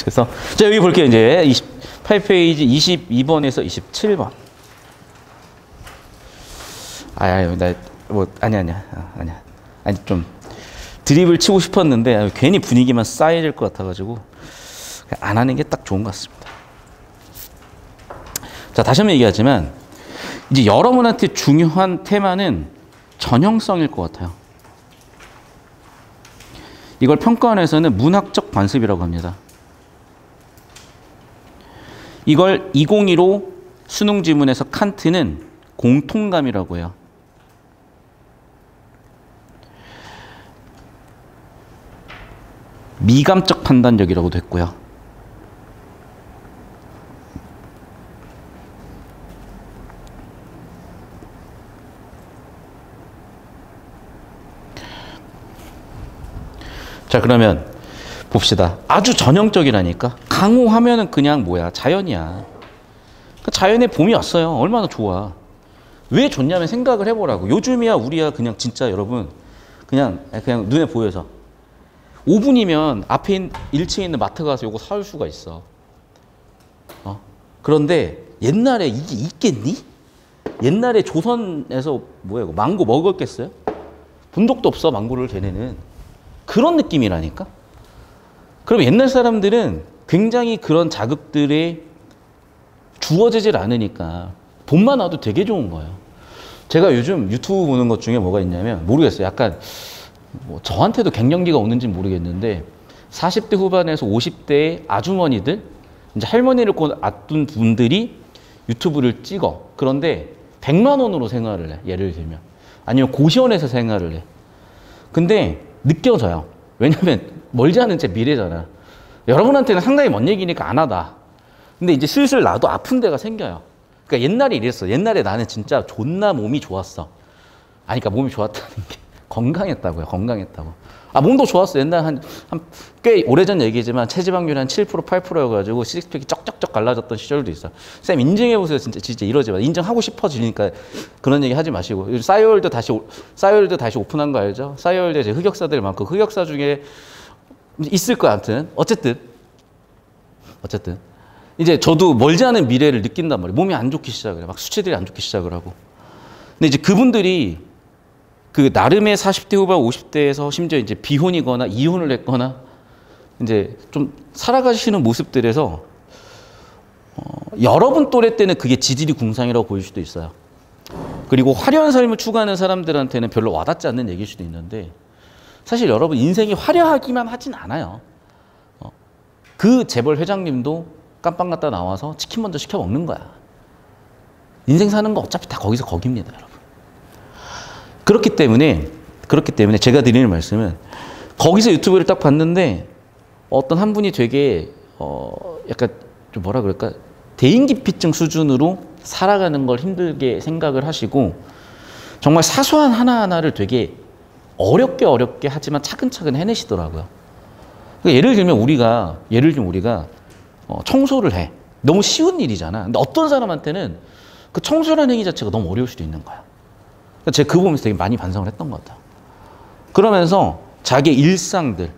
그래서 자, 여기 볼게요. 이제 28페이지 22번에서 27번. 아니야. 아니, 좀 드립을 치고 싶었는데 괜히 분위기만 쌓여질 것 같아가지고 안 하는 게 딱 좋은 것 같습니다. 자, 다시 한번 얘기하지만 이제 여러분한테 중요한 테마는 전형성일 것 같아요. 이걸 평가원에서는 문학적 관습이라고 합니다. 이걸 2015 수능 지문에서 칸트는 공통감이라고 해요. 미감적 판단력이라고도 했고요. 자, 그러면 봅시다. 아주 전형적이라니까. 강호하면은 그냥 뭐야? 자연이야. 자연에 봄이 왔어요. 얼마나 좋아. 왜 좋냐면 생각을 해보라고. 요즘이야 우리야 그냥 진짜 여러분 그냥 눈에 보여서 5분이면 앞에 1층에 있는 마트 가서 요거 사올 수가 있어. 그런데 옛날에 이게 있겠니? 옛날에 조선에서 뭐야 이거 망고 먹었겠어요? 본 적도 없어 망고를 걔네는. 그런 느낌이라니까. 그럼 옛날 사람들은 굉장히 그런 자극들에 주어지질 않으니까 봄만 와도 되게 좋은 거예요. 제가 요즘 유튜브 보는 것 중에 뭐가 있냐면 모르겠어요. 약간 뭐 저한테도 갱년기가 오는지는 모르겠는데 40대 후반에서 50대의 아주머니들 이제 할머니를 곧 앞둔 분들이 유튜브를 찍어. 그런데 100만 원으로 생활을 해. 예를 들면. 아니면 고시원에서 생활을 해. 근데 느껴져요. 왜냐면 멀지 않은 제 미래잖아. 여러분한테는 상당히 먼 얘기니까 안 하다. 근데 이제 슬슬 나도 아픈 데가 생겨요. 그러니까 옛날에 이랬어. 옛날에 나는 진짜 존나 몸이 좋았어. 아니, 그러니까 몸이 좋았다는 게 건강했다고요. 건강했다고. 몸도 좋았어. 옛날 꽤 오래전 얘기지만 체지방률이 한 7%, 8%여가지고 시스팩이 쩍쩍쩍 갈라졌던 시절도 있어. 쌤 인증해보세요. 진짜 이러지 마. 인증하고 싶어지니까 그런 얘기 하지 마시고. 싸이월드 다시 오픈한 거 알죠? 싸이월드에 이제 흑역사들 많고 흑역사 중에 있을 거야. 아무튼 어쨌든 이제 저도 멀지 않은 미래를 느낀단 말이에요. 몸이 안 좋기 시작을 해. 막 수치들이 안 좋기 시작을 하고. 근데 이제 그분들이 그 나름의 40대 후반 50대에서 심지어 이제 비혼이거나 이혼을 했거나 이제 좀 살아가시는 모습들에서 여러분 또래 때는 그게 지질이 궁상이라고 보일 수도 있어요. 그리고 화려한 삶을 추구하는 사람들한테는 별로 와닿지 않는 얘기일 수도 있는데 사실 여러분 인생이 화려하기만 하진 않아요. 그 재벌 회장님도 깜빵 갔다 나와서 치킨 먼저 시켜 먹는 거야. 인생 사는 거 어차피 다 거기서 거깁니다, 여러분. 그렇기 때문에 제가 드리는 말씀은 거기서 유튜브를 딱 봤는데 어떤 한 분이 되게 약간 좀 뭐라 그럴까 대인기피증 수준으로 살아가는 걸 힘들게 생각을 하시고 정말 사소한 하나하나를 되게 어렵게 하지만 차근차근 해내시더라고요. 그러니까 예를 들면 우리가 청소를 해. 너무 쉬운 일이잖아. 근데 어떤 사람한테는 그 청소라는 행위 자체가 너무 어려울 수도 있는 거야. 제가 그거 보면서 되게 많이 반성을 했던 것 같아요. 그러면서 자기의 일상들,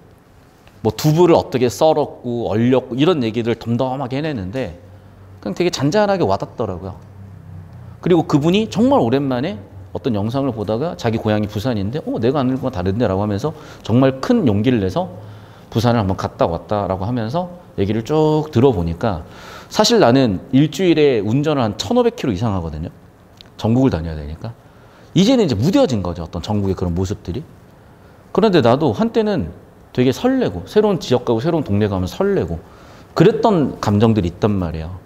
뭐 두부를 어떻게 썰었고 얼렸고 이런 얘기들 덤덤하게 해내는데 그냥 되게 잔잔하게 와닿더라고요. 그리고 그분이 정말 오랜만에 어떤 영상을 보다가 자기 고향이 부산인데 내가 아는 건 다른데 라고 하면서 정말 큰 용기를 내서 부산을 한번 갔다 왔다라고 하면서 얘기를 쭉 들어보니까 사실 나는 일주일에 운전을 한 1,500km 이상 하거든요. 전국을 다녀야 되니까. 이제는 이제 무뎌진 거죠. 어떤 전국의 그런 모습들이. 그런데 나도 한때는 되게 설레고 새로운 지역 가고 새로운 동네 가면 설레고 그랬던 감정들이 있단 말이에요.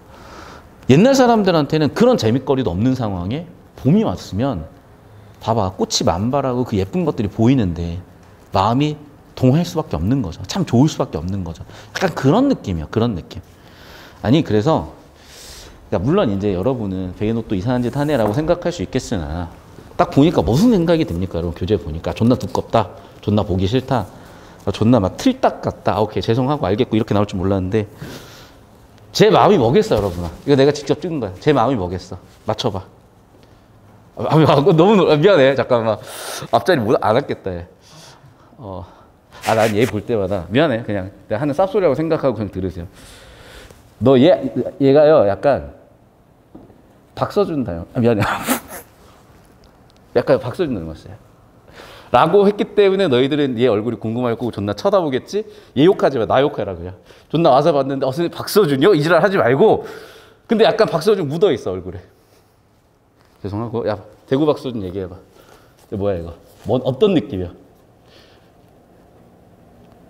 옛날 사람들한테는 그런 재밌거리도 없는 상황에 봄이 왔으면 봐봐 꽃이 만발하고 그 예쁜 것들이 보이는데 마음이 동할 수밖에 없는 거죠. 참 좋을 수밖에 없는 거죠. 약간 그런 느낌이에요. 그런 느낌. 아니 그래서 그러니까 물론 이제 여러분은 베개노 또 이상한 짓 하네라고 생각할 수 있겠으나 딱 보니까 무슨 생각이 듭니까? 여러분 교재 보니까 존나 두껍다. 존나 보기 싫다. 존나 막 틀딱 같다. 오케이 죄송하고 알겠고 이렇게 나올 줄 몰랐는데 제 마음이 뭐겠어 여러분아. 이거 내가 직접 찍은 거야. 제 마음이 뭐겠어. 맞춰봐. 너무 미안해. 잠깐만. 앞자리 못 안 할겠다. 얘. 난 얘 볼 때마다 미안해. 그냥 내가 하는 쌉소리라고 생각하고 그냥 들으세요. 얘가요 약간 박서준 닮았어요. 미안해. 약간 박서준 닮았어요. 라고 했기 때문에 너희들은 얘 얼굴이 궁금할 거고 존나 쳐다보겠지? 얘 욕하지 마. 나 욕해라 그냥. 존나 와서 봤는데 선생님 박서준이요? 이 지랄 하지 말고. 근데 약간 박서준 묻어있어 얼굴에. 죄송하고. 야 대구 박서준 얘기해봐. 뭐야 이거. 어떤 느낌이야?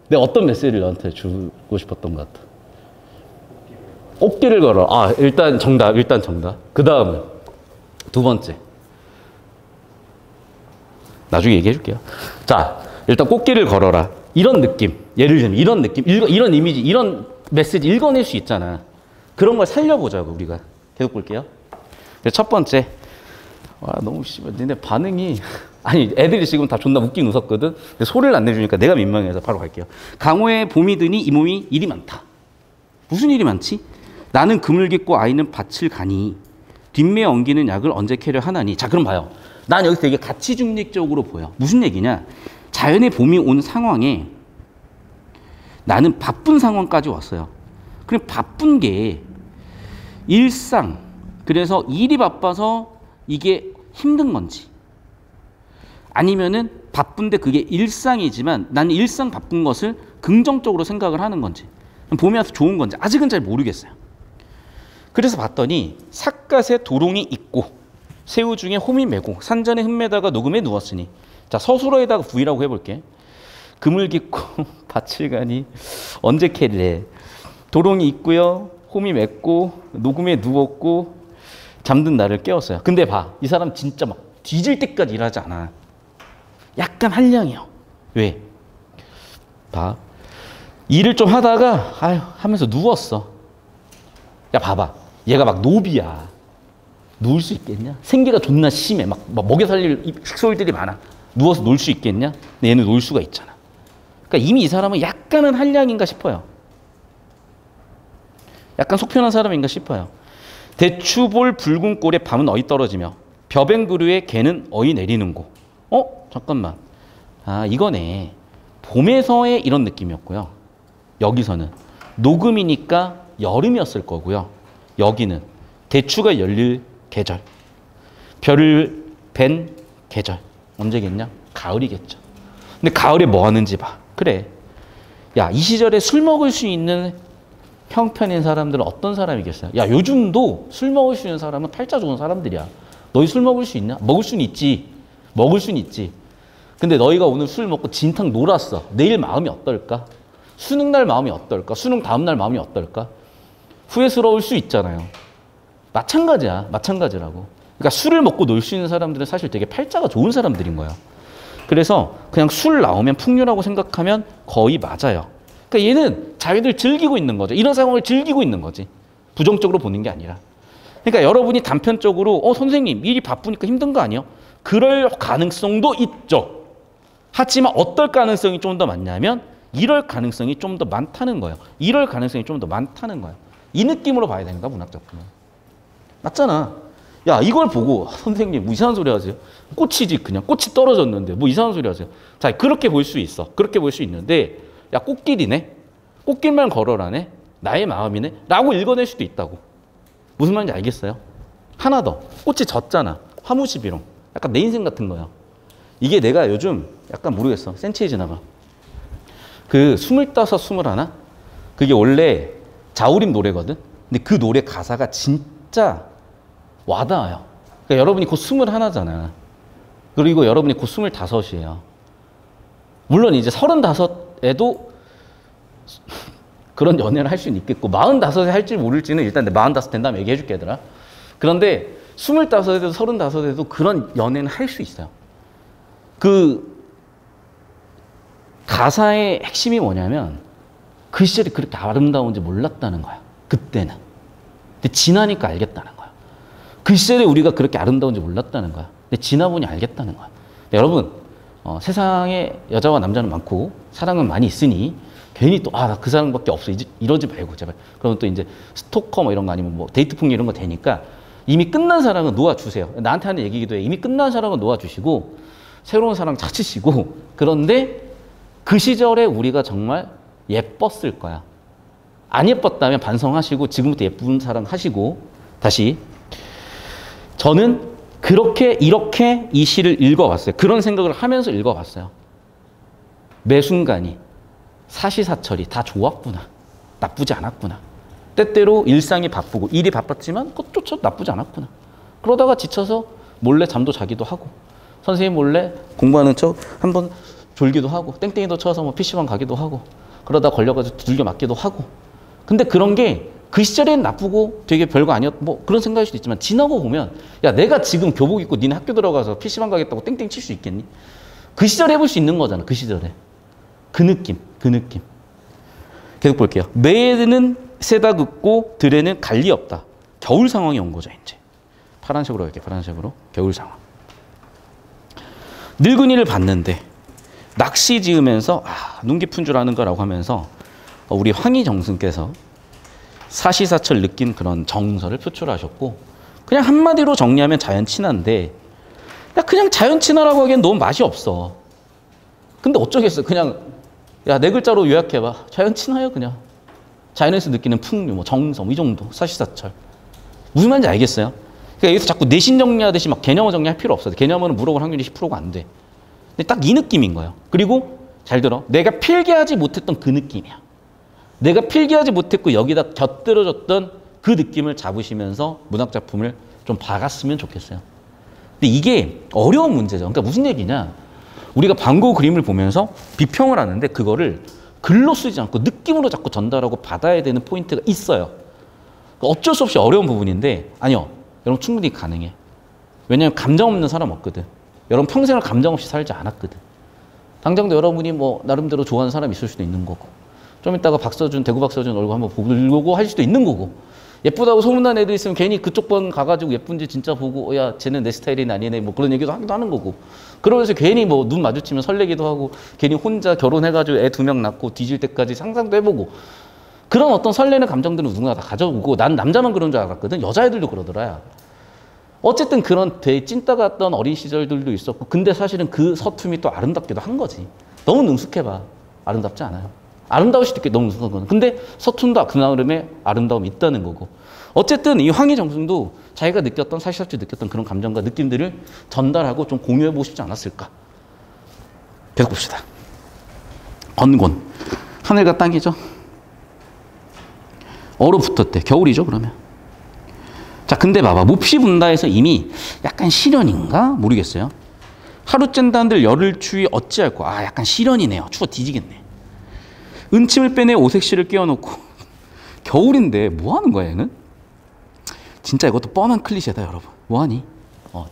내가 어떤 메시지를 너한테 주고 싶었던 것 같아? 꽃길을 걸어. 일단 정답. 그 다음은 두 번째. 나중에 얘기해 줄게요. 자, 일단 꽃길을 걸어라. 이런 느낌. 예를 들면 이런 느낌. 이런 이미지, 이런 메시지 읽어낼 수 있잖아. 그런 걸 살려보자고, 우리가. 계속 볼게요. 첫 번째. 너무 씨발. 니네 반응이. 아니, 애들이 지금 다 존나 웃긴 웃었거든. 근데 소리를 안 내주니까 내가 민망해서 바로 갈게요. 강호에 봄이 드니 이 몸이 일이 많다. 무슨 일이 많지? 나는 금을 깃고 아이는 밭을 가니 뒷매에 엉기는 약을 언제 캐려 하나니. 자, 그럼 봐요. 난 여기서 되게 가치 중립적으로 보여. 무슨 얘기냐? 자연의 봄이 온 상황에 나는 바쁜 상황까지 왔어요. 그럼 바쁜 게 일상, 그래서 일이 바빠서 이게 힘든 건지, 아니면은 바쁜데 그게 일상이지만 나는 일상 바쁜 것을 긍정적으로 생각을 하는 건지, 봄이 와서 좋은 건지 아직은 잘 모르겠어요. 그래서 봤더니 삿갓에 도롱이 있고 새우 중에 홈이 매고 산전에 흠매다가 녹음에 누웠으니. 자, 서술어에다가 V라고 해볼게. 금을 깃고 밭을 가니 언제 캐래. 도롱이 있고요. 홈이 맺고 녹음에 누웠고 잠든 나를 깨웠어요. 근데 봐. 이 사람 진짜 막 뒤질 때까지 일하지 않아. 약간 한량이요. 왜? 봐. 일을 좀 하다가 하면서 누웠어. 야, 봐봐. 얘가 막 노비야. 누울 수 있겠냐? 생계가 존나 심해. 막 먹여 살릴 식솔들이 많아. 누워서 놀 수 있겠냐? 근데 얘는 놀 수가 있잖아. 그러니까 이미 이 사람은 약간은 한량인가 싶어요. 약간 속편한 사람인가 싶어요. 대추볼 붉은 꼴에 밤은 어이 떨어지며 벼뱅그루에 개는 어이 내리는 곳. 잠깐만. 이거네. 봄에서의 이런 느낌이었고요. 여기서는 녹음이니까 여름이었을 거고요. 여기는 대추가 열릴 계절, 별을 벤 계절. 언제겠냐? 가을이겠죠. 근데 가을에 뭐 하는지 봐. 그래. 야, 이 시절에 술 먹을 수 있는 형편인 사람들은 어떤 사람이겠어요? 야, 요즘도 술 먹을 수 있는 사람은 팔자 좋은 사람들이야. 너희 술 먹을 수 있냐? 먹을 수는 있지. 먹을 수는 있지. 근데 너희가 오늘 술 먹고 진탕 놀았어. 내일 마음이 어떨까? 수능 날 마음이 어떨까? 수능 다음 날 마음이 어떨까? 후회스러울 수 있잖아요. 마찬가지라고. 그러니까 술을 먹고 놀 수 있는 사람들은 사실 되게 팔자가 좋은 사람들인 거예요. 그래서 그냥 술 나오면 풍류라고 생각하면 거의 맞아요. 그러니까 얘는 자기들 즐기고 있는 거죠. 이런 상황을 즐기고 있는 거지. 부정적으로 보는 게 아니라. 그러니까 여러분이 단편적으로 선생님 일이 바쁘니까 힘든 거 아니에요? 그럴 가능성도 있죠. 하지만 어떨 가능성이 좀 더 많냐면 이럴 가능성이 좀 더 많다는 거예요. 이럴 가능성이 좀 더 많다는 거예요. 이 느낌으로 봐야 됩니다. 문학작품은. 맞잖아. 야, 이걸 보고 선생님 뭐 이상한 소리 하세요? 꽃이지 그냥. 꽃이 떨어졌는데 뭐 이상한 소리 하세요? 자, 그렇게 볼 수 있어. 그렇게 볼 수 있는데 야, 꽃길이네. 꽃길만 걸어라네. 나의 마음이네. 라고 읽어낼 수도 있다고. 무슨 말인지 알겠어요? 하나 더. 꽃이 졌잖아. 화무시비롱. 약간 내 인생 같은 거야. 이게 내가 요즘 약간 모르겠어. 센치해 지나가. 그 25, 21? 그게 원래 자우림 노래거든. 근데 그 노래 가사가 진짜 와닿아요. 그러니까 여러분이 곧 21잖아. 그리고 여러분이 곧 25이에요. 물론 이제 35에도 그런 연애를 할 수는 있겠고 45에 할지 모를지는 일단 내 45 된 다음에 얘기해 줄게 얘들아. 그런데 25에도 35에도 그런 연애는 할 수 있어요. 그 가사의 핵심이 뭐냐면 그 시절이 그렇게 아름다운지 몰랐다는 거야. 그때는. 근데 지나니까 알겠다는 거야. 그 시절에 우리가 그렇게 아름다운지 몰랐다는 거야. 근데 지나보니 알겠다는 거야. 여러분, 세상에 여자와 남자는 많고 사랑은 많이 있으니 괜히 또 나 그 사람밖에 없어 이러지 말고 제발. 그러면 또 이제 스토커 뭐 이런 거 아니면 뭐 데이트 폭력 이런 거 되니까 이미 끝난 사랑은 놓아주세요. 나한테 하는 얘기기도 해. 이미 끝난 사랑은 놓아주시고 새로운 사랑 찾으시고. 그런데 그 시절에 우리가 정말 예뻤을 거야. 안 예뻤다면 반성하시고 지금부터 예쁜 사랑 하시고 다시 저는 그렇게 이렇게 이 시를 읽어왔어요. 그런 생각을 하면서 읽어왔어요. 매 순간이 사시사철이 다 좋았구나. 나쁘지 않았구나. 때때로 일상이 바쁘고 일이 바빴지만 그것조차 나쁘지 않았구나. 그러다가 지쳐서 몰래 잠도 자기도 하고 선생님 몰래 공부하는 척 한번 졸기도 하고 땡땡이도 쳐서 뭐 PC방 가기도 하고 그러다 걸려가지고 두들겨 맞기도 하고 근데 그런 게 그 시절엔 나쁘고 되게 별거 아니었 뭐 그런 생각일 수도 있지만 지나고 보면 야 내가 지금 교복 입고 니네 학교 들어가서 PC방 가겠다고 땡땡 칠 수 있겠니? 그 시절에 해볼 수 있는 거잖아. 그 시절에 그 느낌 계속 볼게요. 매에는 새다 긋고 들에는 갈리 없다. 겨울 상황이 온 거죠. 이제 파란색으로 이렇게 파란색으로 겨울 상황. 늙은이를 봤는데 낚시 지으면서 눈 깊은 줄 아는 거라고 하면서 우리 황희정승께서 사시사철 느낀 그런 정서를 표출하셨고 그냥 한마디로 정리하면 자연친화인데 야 그냥 자연친화라고 하기엔 너무 맛이 없어. 근데 어쩌겠어. 그냥 야 네 글자로 요약해봐. 자연친화예요 그냥. 자연에서 느끼는 풍류, 뭐 정서, 이 정도. 사시사철. 무슨 말인지 알겠어요? 그러니까 여기서 자꾸 내신 정리하듯이 막 개념어 정리할 필요 없어요. 개념어는 물어볼 확률이 10%가 안 돼. 근데 딱 이 느낌인 거예요. 그리고 잘 들어. 내가 필기하지 못했던 그 느낌이야. 내가 필기하지 못했고 여기다 곁들여졌던 그 느낌을 잡으시면서 문학작품을 좀 봐갔으면 좋겠어요. 근데 이게 어려운 문제죠. 그러니까 무슨 얘기냐. 우리가 방고 그림을 보면서 비평을 하는데 그거를 글로 쓰지 않고 느낌으로 자꾸 전달하고 받아야 되는 포인트가 있어요. 어쩔 수 없이 어려운 부분인데 아니요. 여러분 충분히 가능해. 왜냐하면 감정 없는 사람 없거든. 여러분 평생을 감정 없이 살지 않았거든. 당장도 여러분이 뭐 나름대로 좋아하는 사람이 있을 수도 있는 거고 좀 이따가 박서준, 대구 박서준 얼굴 한번 보려고 할 수도 있는 거고 예쁘다고 소문난 애들 있으면 괜히 그쪽 번 가가지고 예쁜지 진짜 보고 야 쟤는 내 스타일이 아니네 뭐 그런 얘기도 하기도 하는 거고 그러면서 괜히 뭐 눈 마주치면 설레기도 하고 괜히 혼자 결혼해가지고 애 2명 낳고 뒤질 때까지 상상도 해보고 그런 어떤 설레는 감정들은 누군가 다 가져오고 난 남자만 그런 줄 알았거든. 여자애들도 그러더라. 어쨌든 그런 되게 찐따 같던 어린 시절들도 있었고 근데 사실은 그 서툼이 또 아름답기도 한 거지. 너무 능숙해봐. 아름답지 않아요. 아름다울 수도 있게 너무 능숙한 거는. 근데 서툰다. 그 나름의 아름다움이 있다는 거고. 어쨌든 이 황희정승도 자기가 느꼈던 사시사철 느꼈던 그런 감정과 느낌들을 전달하고 좀 공유해보고 싶지 않았을까. 계속 봅시다. 건곤. 하늘과 땅이죠. 얼어붙었대. 겨울이죠 그러면. 자 근데 봐봐. 몹시 분다에서 이미 약간 시련인가? 모르겠어요. 하루 쨘다한들 열을 추위 어찌할꼬. 약간 시련이네요. 추워 뒤지겠네. 은침을 빼내 오색시를 끼워놓고 겨울인데 뭐 하는 거야 얘는? 진짜 이것도 뻔한 클리셰다 여러분. 뭐하니?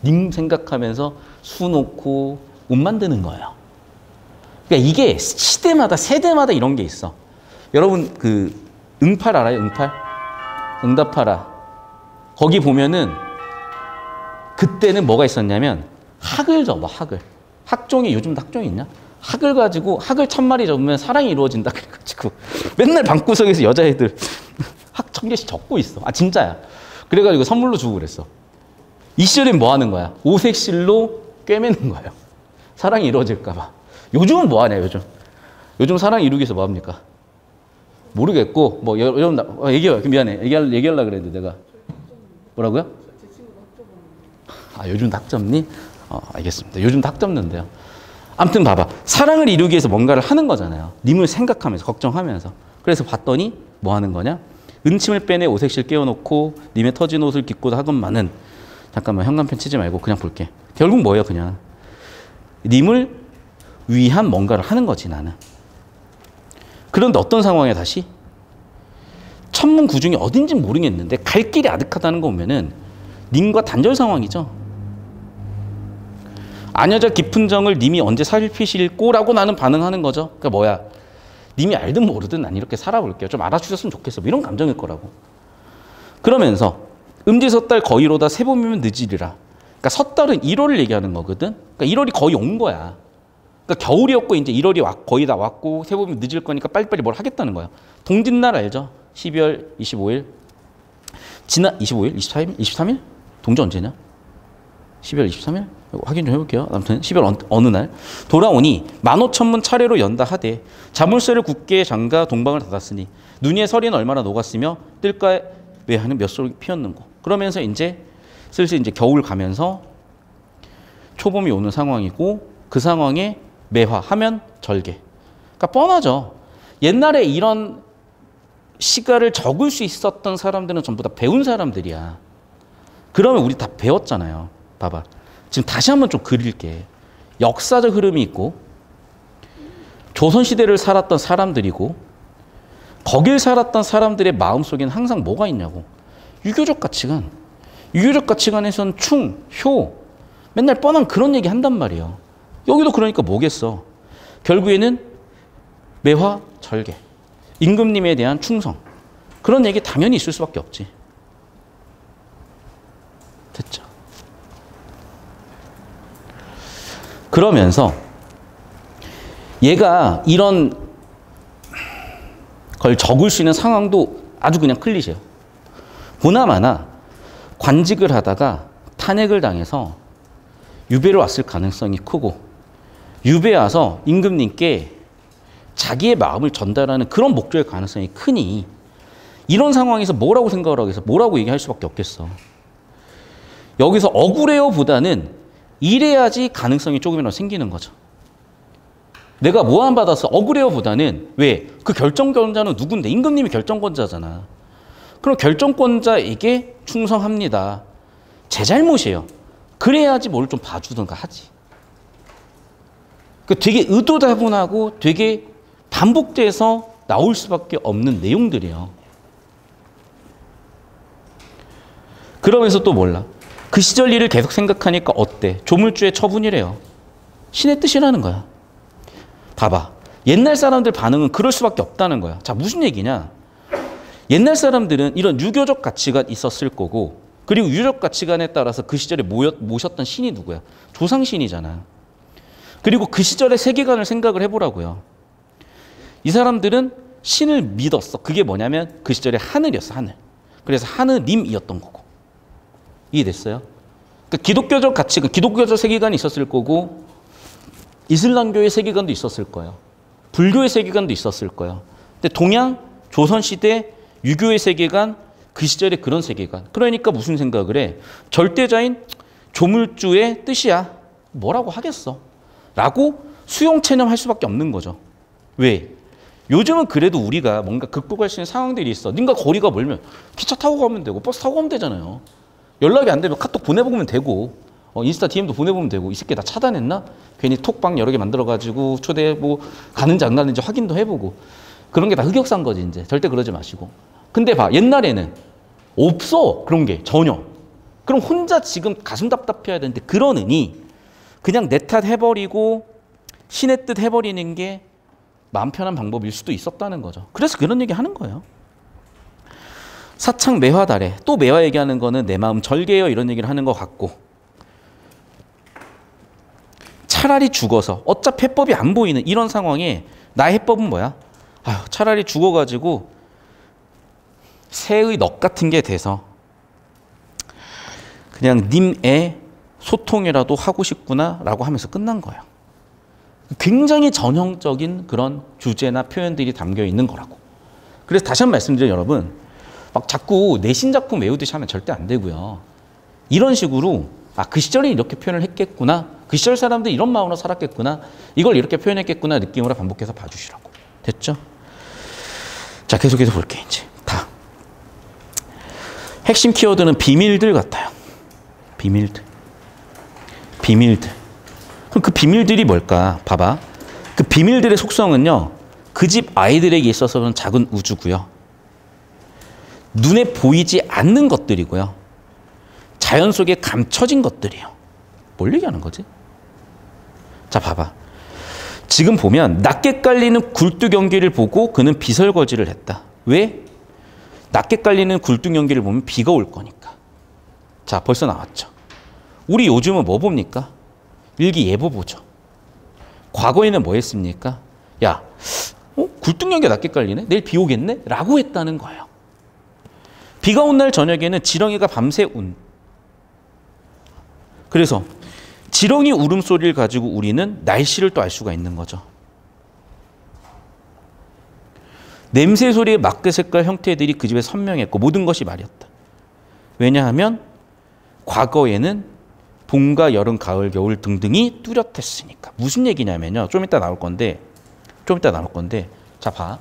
님 생각하면서 수 놓고 옷 만드는 거예요. 그러니까 이게 시대마다 세대마다 이런 게 있어. 여러분 그 응팔 알아요? 응팔? 응답하라. 거기 보면은 그때는 뭐가 있었냐면 학을 접어. 학을. 학종이 요즘도 학종이 있냐? 학을 가지고 학을 1000마리 접으면 사랑이 이루어진다 그래가지고 맨날 방구석에서 여자애들 학 1000개씩 적고 있어. 진짜야. 그래가지고 선물로 주고 그랬어. 이 시절엔 뭐 하는 거야? 오색실로 꿰매는 거예요. 사랑이 이루어질까 봐. 요즘은 뭐 하냐 요즘. 요즘 사랑 이루기 위해서 뭐 합니까? 모르겠고 뭐 여러분 얘기해요. 미안해. 얘기하려고 그랬는데 내가 뭐라고요? 요즘 학 접니? 알겠습니다. 요즘 학 접는데요. 아무튼 봐봐. 사랑을 이루기 위해서 뭔가를 하는 거잖아요. 님을 생각하면서 걱정하면서. 그래서 봤더니 뭐 하는 거냐? 은침을 빼내 오색실 깨워놓고 님의 터진 옷을 깃고 하건만은 잠깐만 현관펜 치지 말고 그냥 볼게. 결국 뭐예요 그냥. 님을 위한 뭔가를 하는 거지 나는. 그런데 어떤 상황에 다시? 천문구중이 어딘지는 모르겠는데 갈 길이 아득하다는 거 보면은 님과 단절 상황이죠. 아녀자 깊은 정을 님이 언제 살피실꼬? 라고 나는 반응하는 거죠. 그러니까 뭐야. 님이 알든 모르든 난 이렇게 살아볼게요. 좀 알아주셨으면 좋겠어. 뭐 이런 감정일 거라고. 그러면서 음지 섣달 거의로다 세봄이면 늦으리라. 그러니까 섣달은 1월을 얘기하는 거거든. 그러니까 1월이 거의 온 거야. 그러니까 겨울이었고 이제 1월이 거의 다 왔고 세봄이 늦을 거니까 빨리빨리 뭘 하겠다는 거야. 동짓날 알죠? 12월 25일. 지난 25일? 24일? 23일? 동지 언제냐? 12월 23일? 확인 좀 해볼게요. 아무튼 12월 어느 날 돌아오니 15,000문 차례로 연다 하되 자물쇠를 굳게 잠가 동방을 닫았으니 눈 위에 서리는 얼마나 녹았으며 뜰가에 외하는 몇 솔이 피었는고. 그러면서 이제 슬슬 이제 겨울 가면서 초봄이 오는 상황이고 그 상황에 매화 하면 절개. 그러니까 뻔하죠. 옛날에 이런 시가를 적을 수 있었던 사람들은 전부 다 배운 사람들이야. 그러면 우리 다 배웠잖아요. 봐봐. 지금 다시 한번 좀 그릴게. 역사적 흐름이 있고 조선시대를 살았던 사람들이고 거길 살았던 사람들의 마음속에는 항상 뭐가 있냐고. 유교적 가치관. 유교적 가치관에선 충, 효 맨날 뻔한 그런 얘기 한단 말이에요. 여기도 그러니까 뭐겠어. 결국에는 매화, 절개. 임금님에 대한 충성. 그런 얘기 당연히 있을 수밖에 없지. 됐죠. 그러면서 얘가 이런 걸 적을 수 있는 상황도 아주 그냥 클리셰예요. 보나마나 관직을 하다가 탄핵을 당해서 유배로 왔을 가능성이 크고 유배 와서 임금님께 자기의 마음을 전달하는 그런 목적의 가능성이 크니 이런 상황에서 뭐라고 생각을 하겠어? 뭐라고 얘기할 수밖에 없겠어. 여기서 억울해요 보다는 이래야지 가능성이 조금이라도 생기는 거죠. 내가 모함받아서 억울해요 보다는 왜? 그 결정권자는 누군데? 임금님이 결정권자잖아. 그럼 결정권자에게 충성합니다. 제 잘못이에요. 그래야지 뭘 좀 봐주든가 하지. 그 되게 의도다분하고 되게 반복돼서 나올 수밖에 없는 내용들이에요. 그러면서 또 몰라. 그 시절 일을 계속 생각하니까 어때? 조물주의 처분이래요. 신의 뜻이라는 거야. 봐봐. 옛날 사람들 반응은 그럴 수밖에 없다는 거야. 자, 무슨 얘기냐? 옛날 사람들은 이런 유교적 가치가 있었을 거고 그리고 유교적 가치관에 따라서 그 시절에 모셨던 신이 누구야? 조상신이잖아. 그리고 그 시절의 세계관을 생각을 해보라고요. 이 사람들은 신을 믿었어. 그게 뭐냐면 그 시절의 하늘이었어. 하늘. 그래서 하느님이었던 거고. 이해됐어요? 그러니까 기독교적 가치관, 기독교적 세계관이 있었을 거고 이슬람교의 세계관도 있었을 거예요. 불교의 세계관도 있었을 거예요. 근데 동양, 조선시대, 유교의 세계관, 그 시절의 그런 세계관. 그러니까 무슨 생각을 해? 절대자인 조물주의 뜻이야. 뭐라고 하겠어? 라고 수용 체념할 수밖에 없는 거죠. 왜? 요즘은 그래도 우리가 뭔가 극복할 수 있는 상황들이 있어. 네가 거리가 멀면 기차 타고 가면 되고 버스 타고 가면 되잖아요. 연락이 안 되면 카톡 보내보면 되고 인스타 DM도 보내보면 되고 이 새끼 나 차단했나? 괜히 톡방 여러 개 만들어가지고 초대 뭐 가는지 안 가는지 확인도 해보고 그런 게 다 흑역사인 거지 이제. 절대 그러지 마시고. 근데 봐. 옛날에는 없어. 그런 게 전혀. 그럼 혼자 지금 가슴 답답해야 되는데 그러느니 그냥 내 탓 해버리고 신의 뜻 해버리는 게 마음 편한 방법일 수도 있었다는 거죠. 그래서 그런 얘기 하는 거예요. 사창 매화달에 또 매화 얘기하는 거는 내 마음 절개요 이런 얘기를 하는 것 같고 차라리 죽어서 어차피 해법이 안 보이는 이런 상황에 나의 해법은 뭐야? 아유, 차라리 죽어가지고 새의 넋 같은 게 돼서 그냥 님의 소통이라도 하고 싶구나 라고 하면서 끝난 거예요. 굉장히 전형적인 그런 주제나 표현들이 담겨 있는 거라고. 그래서 다시 한 번 말씀드려요 여러분. 막 자꾸 내신 작품 외우듯이 하면 절대 안 되고요. 이런 식으로 그 시절에 이렇게 표현을 했겠구나. 그 시절 사람들이 이런 마음으로 살았겠구나. 이걸 이렇게 표현했겠구나 느낌으로 반복해서 봐주시라고. 됐죠? 자, 계속해서 볼게요. 이제 다. 핵심 키워드는 비밀들 같아요. 비밀들. 비밀들. 그럼 그 비밀들이 뭘까? 봐봐. 그 비밀들의 속성은요. 그 집 아이들에게 있어서는 작은 우주고요. 눈에 보이지 않는 것들이고요. 자연 속에 감춰진 것들이에요. 뭘 얘기하는 거지? 자, 봐봐. 지금 보면 낮게 깔리는 굴뚝연기를 보고 그는 비설거지를 했다. 왜? 낮게 깔리는 굴뚝연기를 보면 비가 올 거니까. 자, 벌써 나왔죠. 우리 요즘은 뭐 봅니까? 일기예보 보죠. 과거에는 뭐 했습니까? 야, 굴뚝연기가 낮게 깔리네? 내일 비 오겠네? 라고 했다는 거예요. 비가 온 날 저녁에는 지렁이가 밤새 운. 그래서 지렁이 울음소리를 가지고 우리는 날씨를 또 알 수가 있는 거죠. 냄새 소리의 마크 색깔 형태들이 그 집에 선명했고 모든 것이 말이었다. 왜냐하면 과거에는 봄과 여름, 가을, 겨울 등등이 뚜렷했으니까. 무슨 얘기냐면요. 좀 이따 나올 건데 자, 봐.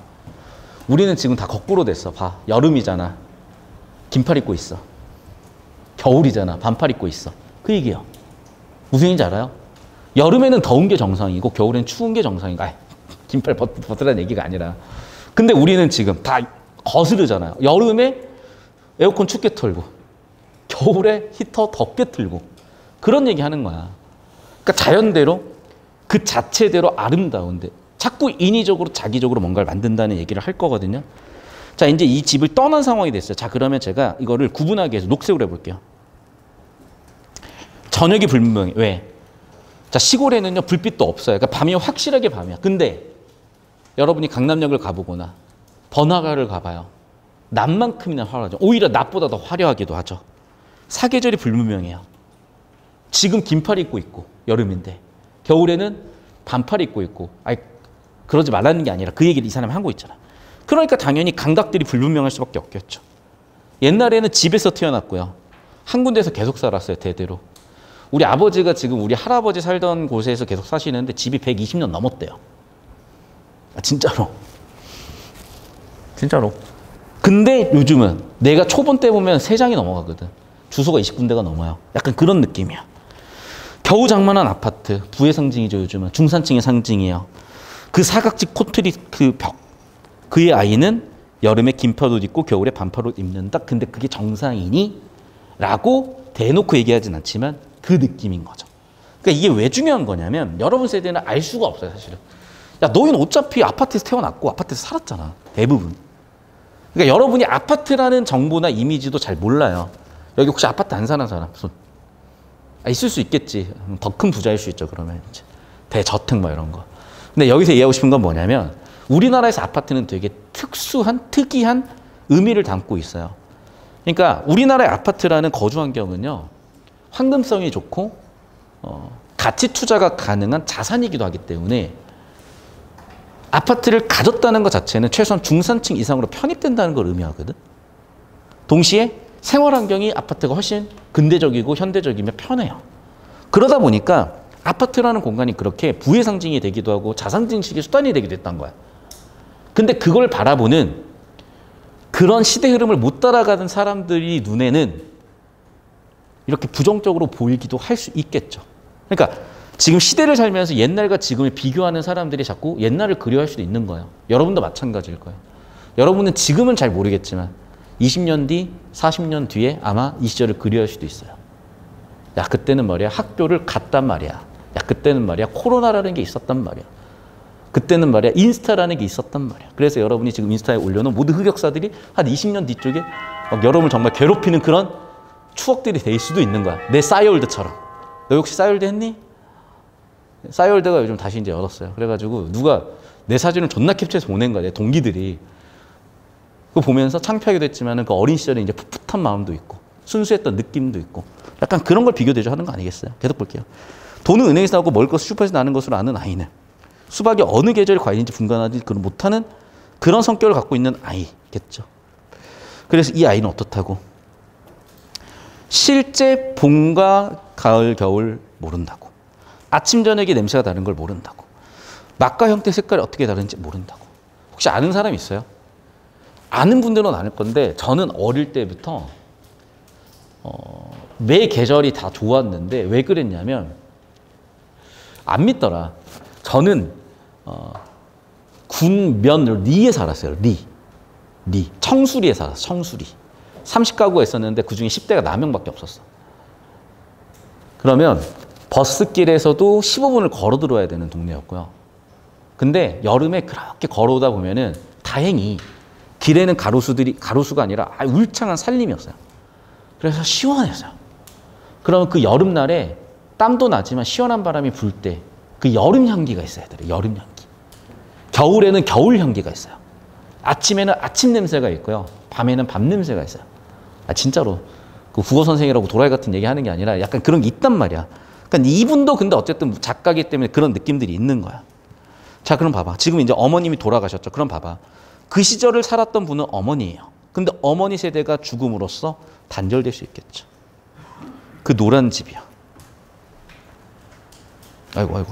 우리는 지금 다 거꾸로 됐어. 봐. 여름이잖아. 긴팔 입고 있어. 겨울이잖아. 반팔 입고 있어. 그 얘기예요. 무슨 얘기인지 알아요? 여름에는 더운 게 정상이고 겨울엔 추운 게 정상이고. 긴팔 벗으라는 얘기가 아니라. 근데 우리는 지금 다 거스르잖아요. 여름에 에어컨 춥게 틀고 겨울에 히터 덥게 틀고 그런 얘기 하는 거야. 그러니까 자연대로 그 자체대로 아름다운데 자꾸 인위적으로 자기적으로 뭔가를 만든다는 얘기를 할 거거든요. 자, 이제 이 집을 떠난 상황이 됐어요. 자, 그러면 제가 이거를 구분하기 위해서 녹색으로 해볼게요. 저녁이 불분명해. 왜? 자, 시골에는요 불빛도 없어요. 그러니까 밤이 확실하게 밤이야. 근데 여러분이 강남역을 가보거나 번화가를 가봐요. 낮만큼이나 화려하죠. 오히려 낮보다 더 화려하기도 하죠. 사계절이 불분명해요. 지금 긴팔 입고 있고 여름인데 겨울에는 반팔 입고 있고. 그러지 말라는 게 아니라 그 얘기를 이 사람이 하고 있잖아. 그러니까 당연히 감각들이 불분명할 수밖에 없겠죠. 옛날에는 집에서 태어났고요. 한 군데에서 계속 살았어요. 대대로. 우리 아버지가 지금 우리 할아버지 살던 곳에서 계속 사시는데 집이 120년 넘었대요. 진짜로. 근데 요즘은 내가 초본 때 보면 3장이 넘어가거든. 주소가 20군데가 넘어요. 약간 그런 느낌이야. 겨우 장만한 아파트. 부의 상징이죠. 요즘은. 중산층의 상징이에요. 그 사각지 콘크리트 벽. 그의 아이는 여름에 긴팔옷 입고 겨울에 반팔옷 입는다. 근데 그게 정상이니? 라고 대놓고 얘기하진 않지만 그 느낌인 거죠. 그러니까 이게 왜 중요한 거냐면 여러분 세대는 알 수가 없어요. 사실은. 야, 너희는 어차피 아파트에서 태어났고 아파트에서 살았잖아. 대부분. 그러니까 여러분이 아파트라는 정보나 이미지도 잘 몰라요. 여기 혹시 아파트 안 사는 사람? 손. 있을 수 있겠지. 더 큰 부자일 수 있죠. 그러면 이제 대저택 뭐 이런 거. 근데 여기서 이해하고 싶은 건 뭐냐면 우리나라에서 아파트는 되게 특이한 의미를 담고 있어요. 그러니까 우리나라의 아파트라는 거주 환경은요. 황금성이 좋고 가치 투자가 가능한 자산이기도 하기 때문에 아파트를 가졌다는 것 자체는 최소한 중산층 이상으로 편입된다는 걸 의미하거든. 동시에 생활 환경이 아파트가 훨씬 근대적이고 현대적이며 편해요. 그러다 보니까 아파트라는 공간이 그렇게 부의 상징이 되기도 하고 자산 증식의 수단이 되기도 했던 거야. 근데 그걸 바라보는 그런 시대 흐름을 못 따라가는 사람들이 눈에는 이렇게 부정적으로 보이기도 할 수 있겠죠. 그러니까 지금 시대를 살면서 옛날과 지금을 비교하는 사람들이 자꾸 옛날을 그리워할 수도 있는 거예요. 여러분도 마찬가지일 거예요. 여러분은 지금은 잘 모르겠지만 20년 뒤, 40년 뒤에 아마 이 시절을 그리워할 수도 있어요. 야, 그때는 말이야 학교를 갔단 말이야. 야, 그때는 말이야 코로나라는 게 있었단 말이야. 그때는 말이야 인스타라는 게 있었단 말이야. 그래서 여러분이 지금 인스타에 올려놓은 모든 흑역사들이 한 20년 뒤쪽에 막 여러분을 정말 괴롭히는 그런 추억들이 될 수도 있는 거야. 내 싸이월드처럼. 너 혹시 싸이월드 했니? 싸이월드가 요즘 다시 이제 열었어요. 그래가지고 누가 내 사진을 존나 캡처해서 보낸 거야. 내 동기들이. 그거 보면서 창피하기도 했지만 그 어린 시절에 이제 풋풋한 마음도 있고 순수했던 느낌도 있고 약간 그런 걸 비교 대조하는 거 아니겠어요? 계속 볼게요. 돈은 은행에서 나오고 먹을 것은 슈퍼에서 나는 것으로 아는 아이는 수박이 어느 계절이 과일인지 분간하지 못하는 그런 성격을 갖고 있는 아이겠죠. 그래서 이 아이는 어떻다고? 실제 봄과 가을, 겨울 모른다고. 아침, 저녁의 냄새가 다른 걸 모른다고. 막과 형태, 색깔이 어떻게 다른지 모른다고. 혹시 아는 사람 있어요? 아는 분들은 아는 건데 저는 어릴 때부터 매 계절이 다 좋았는데 왜 그랬냐면 안 믿더라. 저는 군면 리에 살았어요. 리. 청수리에 살았어. 청수리. 30가구가 있었는데 그중에 10대가 4명밖에 없었어. 그러면 버스길에서도 15분을 걸어 들어야 되는 동네였고요. 근데 여름에 그렇게 걸어오다 보면은 다행히 길에는 가로수가 아니라 울창한 산림이었어요. 그래서 시원했어요. 그러면 그 여름날에 땀도 나지만 시원한 바람이 불 때 그 여름 향기가 있어야 돼요. 여름 향기. 겨울에는 겨울 향기가 있어요. 아침에는 아침 냄새가 있고요. 밤에는 밤 냄새가 있어요. 진짜로. 그 국어 선생이라고 도라이 같은 얘기 하는 게 아니라 약간 그런 게 있단 말이야. 그러니까 이분도 근데 어쨌든 작가기 때문에 그런 느낌들이 있는 거야. 자, 그럼 봐봐. 지금 이제 어머님이 돌아가셨죠. 그럼 봐봐. 그 시절을 살았던 분은 어머니예요. 근데 어머니 세대가 죽음으로써 단절될 수 있겠죠. 그 노란 집이야. 아이고.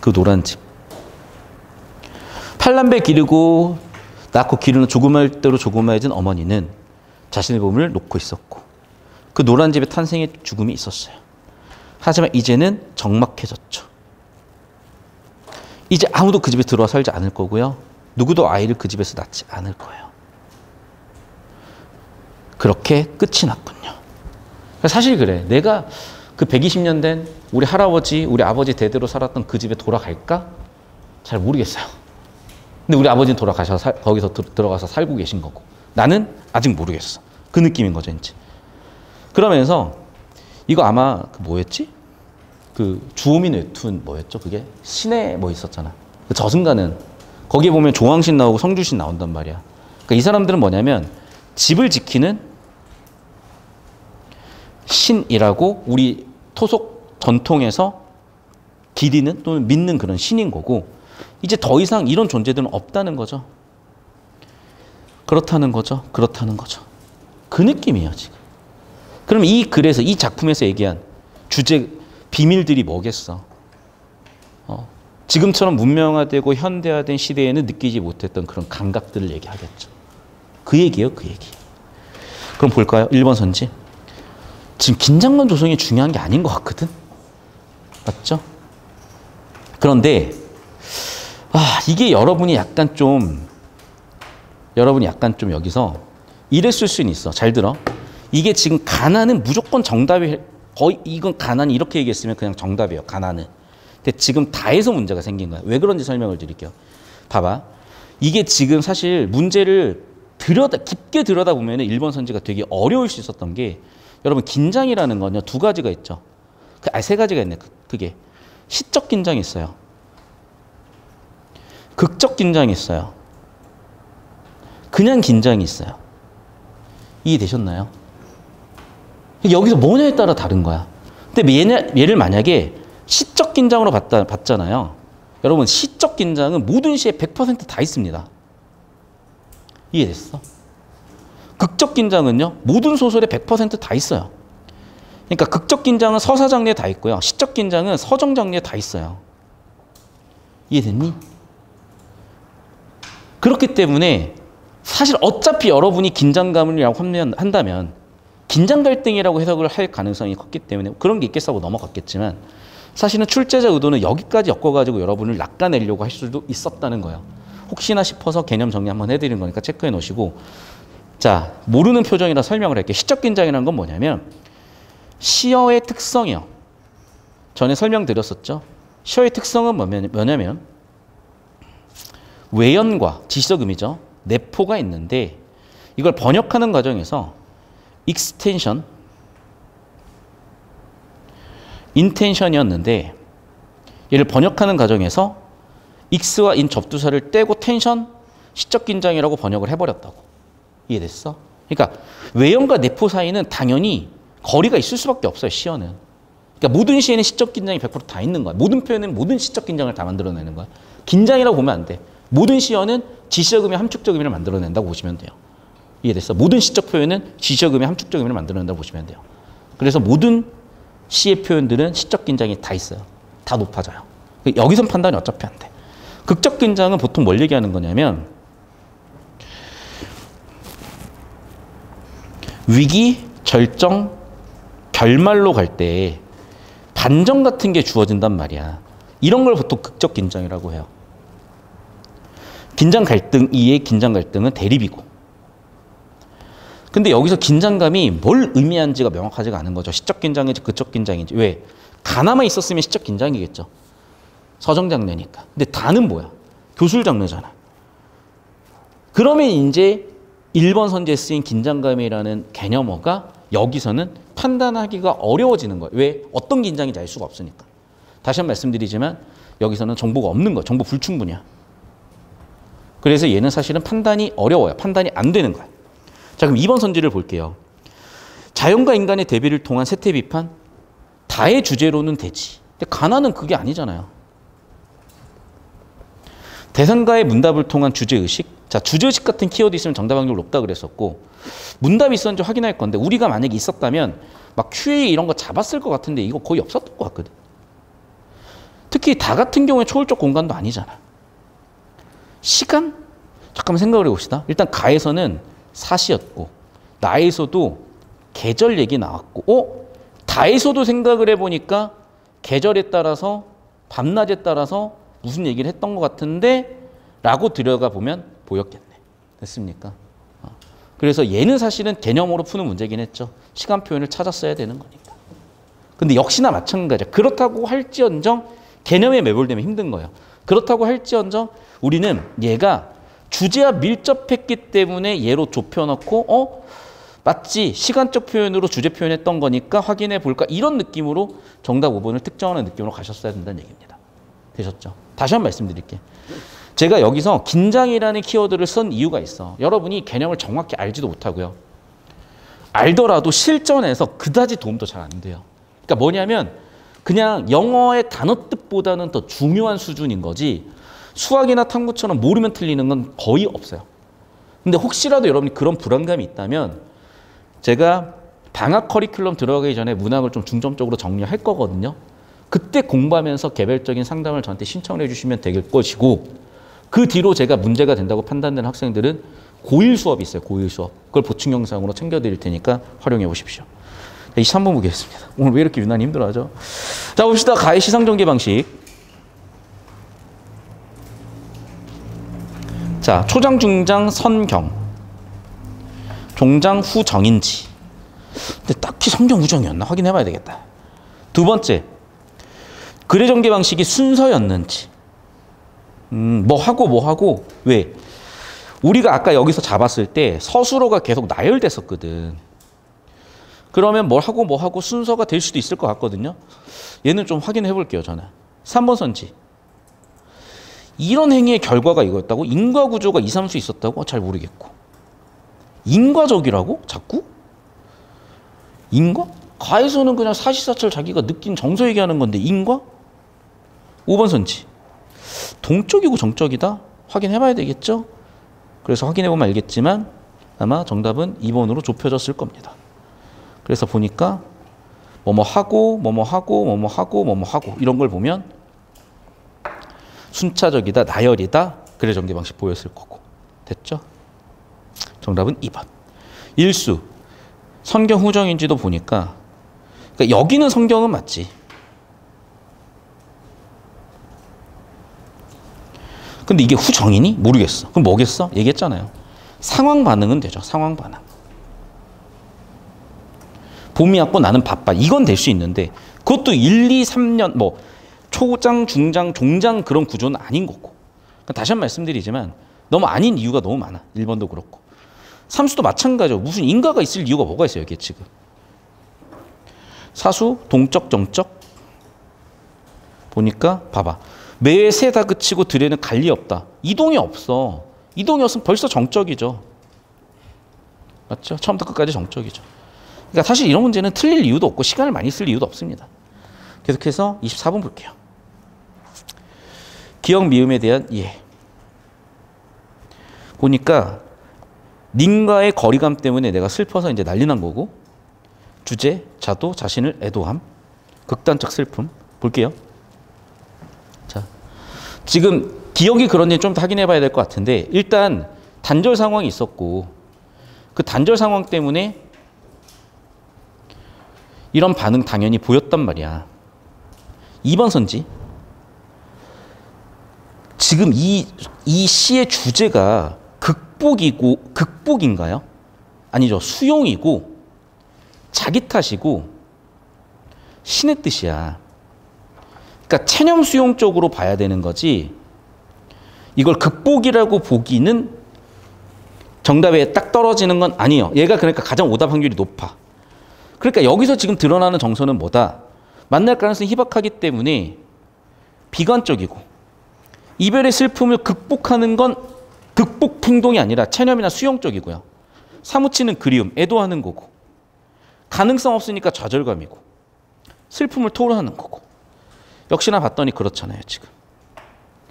그 노란 집. 팔남배 기르고 낳고 기르는 조그마할 대로 조그마해진 어머니는 자신의 몸을 놓고 있었고 그 노란 집의 탄생에 죽음이 있었어요. 하지만 이제는 적막해졌죠. 이제 아무도 그 집에 들어와 살지 않을 거고요. 누구도 아이를 그 집에서 낳지 않을 거예요. 그렇게 끝이 났군요. 사실 그래. 내가 그 120년 된 우리 할아버지, 우리 아버지 대대로 살았던 그 집에 돌아갈까? 잘 모르겠어요. 근데 우리 아버지는 돌아가셔서 거기서 들어가서 살고 계신 거고 나는 아직 모르겠어. 그 느낌인 거죠, 이제. 그러면서 이거 아마 그 뭐였지? 그 주호민 웹툰 뭐였죠? 그게 신에 뭐 있었잖아. 그 저승가는 거기에 보면 조왕신 나오고 성주신 나온단 말이야. 그러니까 이 사람들은 뭐냐면 집을 지키는 신이라고 우리 토속 전통에서 기리는 또는 믿는 그런 신인 거고 이제 더 이상 이런 존재들은 없다는 거죠. 그렇다는 거죠. 그 느낌이에요, 지금. 그럼 이 글에서, 이 작품에서 얘기한 주제, 비밀들이 뭐겠어? 지금처럼 문명화되고 현대화된 시대에는 느끼지 못했던 그런 감각들을 얘기하겠죠. 그 얘기예요, 그 얘기. 그럼 볼까요? 1번 선지. 지금 긴장감 조성이 중요한 게 아닌 것 같거든? 맞죠? 그런데, 이게 여러분이 약간 좀 여기서 이랬을 수는 있어. 잘 들어. 이게 지금 가난은 무조건 정답이, 거의 이건 가난이 이렇게 얘기했으면 그냥 정답이에요. 가난은. 근데 지금 다 해서 문제가 생긴 거야. 왜 그런지 설명을 드릴게요. 봐봐. 이게 지금 사실 문제를 깊게 들여다보면 1번 선지가 되게 어려울 수 있었던 게 여러분 긴장이라는 건요. 두 가지가 있죠. 세 가지가 있네. 그게. 시적 긴장이 있어요. 극적 긴장이 있어요. 그냥 긴장이 있어요. 이해되셨나요? 여기서 뭐냐에 따라 다른 거야. 근데 얘를 만약에 시적 긴장으로 봤잖아요. 여러분 시적 긴장은 모든 시에 100% 다 있습니다. 이해됐어? 극적 긴장은요. 모든 소설에 100% 다 있어요. 그러니까 극적 긴장은 서사 장르에 다 있고요. 시적 긴장은 서정 장르에 다 있어요. 이해됐니? 그렇기 때문에 사실 어차피 여러분이 긴장감이라고 한다면 긴장 갈등이라고 해석을 할 가능성이 컸기 때문에 그런 게 있겠다고 넘어갔겠지만 사실은 출제자 의도는 여기까지 엮어가지고 여러분을 낚아내려고 할 수도 있었다는 거예요. 혹시나 싶어서 개념 정리 한번 해드리는 거니까 체크해 놓으시고 자, 모르는 표정이라 설명을 할게요. 시적 긴장이라는 건 뭐냐면 시어의 특성이요. 전에 설명드렸었죠. 시어의 특성은 뭐냐면 외연과 지시적음이죠. 내포가 있는데 이걸 번역하는 과정에서 익스텐션, 인텐션이었는데 얘를 번역하는 과정에서 익스와 인 접두사를 떼고 텐션, 시적 긴장이라고 번역을 해버렸다고. 이해됐어? 그러니까 외연과 내포 사이는 당연히 거리가 있을 수밖에 없어요. 시어는. 그러니까 모든 시에는 시적 긴장이 100% 다 있는 거야. 모든 표현은 모든 시적 긴장을 다 만들어내는 거야. 긴장이라고 보면 안 돼. 모든 시어는 지시적음이 함축적 의미를 만들어낸다고 보시면 돼요. 이해됐어? 모든 시적 표현은 지시적 의미, 함축적 의미를 만들어낸다고 보시면 돼요. 그래서 모든 시의 표현들은 시적 긴장이 다 있어요. 다 높아져요. 여기선 판단이 어차피 안 돼. 극적 긴장은 보통 뭘 얘기하는 거냐면 위기, 절정, 결말로 갈 때 반전 같은 게 주어진단 말이야. 이런 걸 보통 극적 긴장이라고 해요. 긴장 갈등, 이의 긴장 갈등은 대립이고. 근데 여기서 긴장감이 뭘 의미하는지가 명확하지가 않은 거죠. 시적 긴장인지 극적 긴장인지. 왜? 가나만 있었으면 시적 긴장이겠죠. 서정 장르니까. 근데 다는 뭐야? 교술 장르잖아. 그러면 이제 1번 선지에 쓰인 긴장감이라는 개념어가 여기서는 판단하기가 어려워지는 거예요. 왜? 어떤 긴장인지 알 수가 없으니까. 다시 한번 말씀드리지만 여기서는 정보가 없는 거야. 정보 불충분이야. 그래서 얘는 사실은 판단이 어려워요. 판단이 안 되는 거야. 자, 그럼 2번 선지를 볼게요. 자연과 인간의 대비를 통한 세태 비판, 다의 주제로는 되지. 근데 가나는 그게 아니잖아요. 대상과의 문답을 통한 주제의식. 자, 주제의식 같은 키워드 있으면 정답 확률 높다 그랬었고, 문답이 있었는지 확인할 건데, 우리가 만약에 있었다면 막 QA 이런 거 잡았을 것 같은데 이거 거의 없었던 것 같거든. 특히 다 같은 경우에 초월적 공간도 아니잖아. 시간? 잠깐만 생각을 해봅시다. 일단 가에서는 사시였고, 나에서도 계절 얘기 나왔고, 다에서도 생각을 해보니까 계절에 따라서 밤낮에 따라서 무슨 얘기를 했던 것 같은데 라고 들어가 보면 보였겠네. 됐습니까? 그래서 얘는 사실은 개념으로 푸는 문제긴 했죠. 시간 표현을 찾았어야 되는 거니까. 근데 역시나 마찬가지야. 그렇다고 할지언정 개념에 매몰되면 힘든 거예요. 그렇다고 할지언정 우리는 얘가 주제와 밀접했기 때문에 얘로 좁혀놓고 맞지? 시간적 표현으로 주제 표현했던 거니까 확인해 볼까? 이런 느낌으로 정답 5번을 특정하는 느낌으로 가셨어야 된다는 얘기입니다. 되셨죠? 다시 한번 말씀드릴게요. 제가 여기서 긴장이라는 키워드를 쓴 이유가 있어. 여러분이 개념을 정확히 알지도 못하고요. 알더라도 실전에서 그다지 도움도 잘 안 돼요. 그러니까 뭐냐면 그냥 영어의 단어 뜻보다는 더 중요한 수준인 거지 수학이나 탐구처럼 모르면 틀리는 건 거의 없어요. 근데 혹시라도 여러분이 그런 불안감이 있다면 제가 방학 커리큘럼 들어가기 전에 문학을 좀 중점적으로 정리할 거거든요. 그때 공부하면서 개별적인 상담을 저한테 신청해 주시면 될 것이고 그 뒤로 제가 문제가 된다고 판단되는 학생들은 고1 수업이 있어요. 고1 수업. 그걸 보충 영상으로 챙겨드릴 테니까 활용해 보십시오. 23번 보겠습니다. 오늘 왜 이렇게 유난히 힘들어하죠? 자, 봅시다. 가의 시상전개 방식. 자, 초장, 중장, 선경. 종장, 후정인지. 근데 딱히 선경, 후정이었나? 확인해 봐야 되겠다. 두 번째. 글의 전개 방식이 순서였는지. 뭐 하고 왜? 우리가 아까 여기서 잡았을 때 서술어가 계속 나열됐었거든. 그러면 뭐 하고 순서가 될 수도 있을 것 같거든요. 얘는 좀 확인해 볼게요, 저는. 3번 선지. 이런 행위의 결과가 이거였다고? 인과 구조가 2, 3수 있었다고? 잘 모르겠고. 인과적이라고? 자꾸? 인과? 가에서는 그냥 사시사철 자기가 느낀 정서 얘기하는 건데 인과? 5번 선지. 동적이고 정적이다? 확인해 봐야 되겠죠? 그래서 확인해 보면 알겠지만 아마 정답은 2번으로 좁혀졌을 겁니다. 그래서 보니까 뭐뭐 하고 이런 걸 보면 순차적이다, 나열이다, 글의 전개 방식 보였을 거고. 됐죠? 정답은 2번. 일수, 선경 후정인지도 보니까 그러니까 여기는 성경은 맞지. 근데 이게 후정이니? 모르겠어. 그럼 뭐겠어? 얘기했잖아요. 상황 반응은 되죠. 상황 반응. 봄이 왔고 나는 바빠. 이건 될 수 있는데 그것도 1, 2, 3년 뭐 초장, 중장, 종장 그런 구조는 아닌 거고. 그러니까 다시 한 번 말씀드리지만 너무 아닌 이유가 너무 많아. 1번도 그렇고. 삼수도 마찬가지죠. 무슨 인과가 있을 이유가 뭐가 있어요. 이게 지금. 사수, 동적, 정적. 보니까 봐봐. 매에 새 다 그치고 들에는 갈리 없다. 이동이 없어. 이동이 없으면 벌써 정적이죠. 맞죠? 처음부터 끝까지 정적이죠. 그러니까 사실 이런 문제는 틀릴 이유도 없고 시간을 많이 쓸 이유도 없습니다. 계속해서 24번 볼게요. 기억 미음에 대한 이해. 보니까 님과의 거리감 때문에 내가 슬퍼서 이제 난리 난 거고 주제, 자도, 자신을 애도함, 극단적 슬픔. 볼게요. 자, 지금 기억이 그런지 좀 더 확인해 봐야 될 것 같은데 일단 단절 상황이 있었고 그 단절 상황 때문에 이런 반응 당연히 보였단 말이야. 2번 선지. 지금 이 시의 주제가 극복인가요? 아니죠. 수용이고 자기 탓이고 신의 뜻이야. 그러니까 체념 수용 쪽으로 봐야 되는 거지. 이걸 극복이라고 보기는 정답에 딱 떨어지는 건 아니에요. 얘가 그러니까 가장 오답 확률이 높아. 그러니까 여기서 지금 드러나는 정서는 뭐다? 만날 가능성이 희박하기 때문에 비관적이고 이별의 슬픔을 극복하는 건 극복 행동이 아니라 체념이나 수용 쪽이고요. 사무치는 그리움, 애도하는 거고. 가능성 없으니까 좌절감이고. 슬픔을 토로하는 거고. 역시나 봤더니 그렇잖아요, 지금.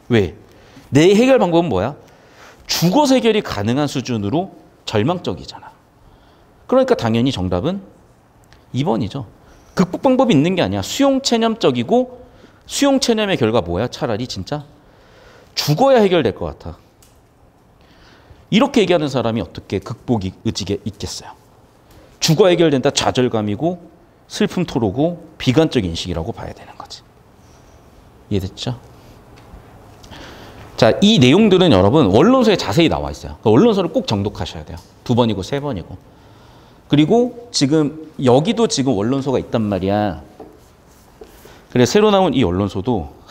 왜? 내 해결 방법은 뭐야? 죽어서 해결이 가능한 수준으로 절망적이잖아. 그러니까 당연히 정답은 2번이죠. 극복 방법이 있는 게 아니야. 수용체념적이고 수용체념의 결과 뭐야? 차라리 진짜 죽어야 해결될 것 같아. 이렇게 얘기하는 사람이 어떻게 극복이 의지가 있겠어요? 죽어야 해결된다. 좌절감이고 슬픔 토로고 비관적 인식이라고 봐야 되는 거지. 이해됐죠? 자, 이 내용들은 여러분 원론서에 자세히 나와 있어요. 원론서를 꼭 정독하셔야 돼요. 2번이고 3번이고. 그리고 지금 여기도 지금 원론서가 있단 말이야. 그래 새로 나온 이 원론서도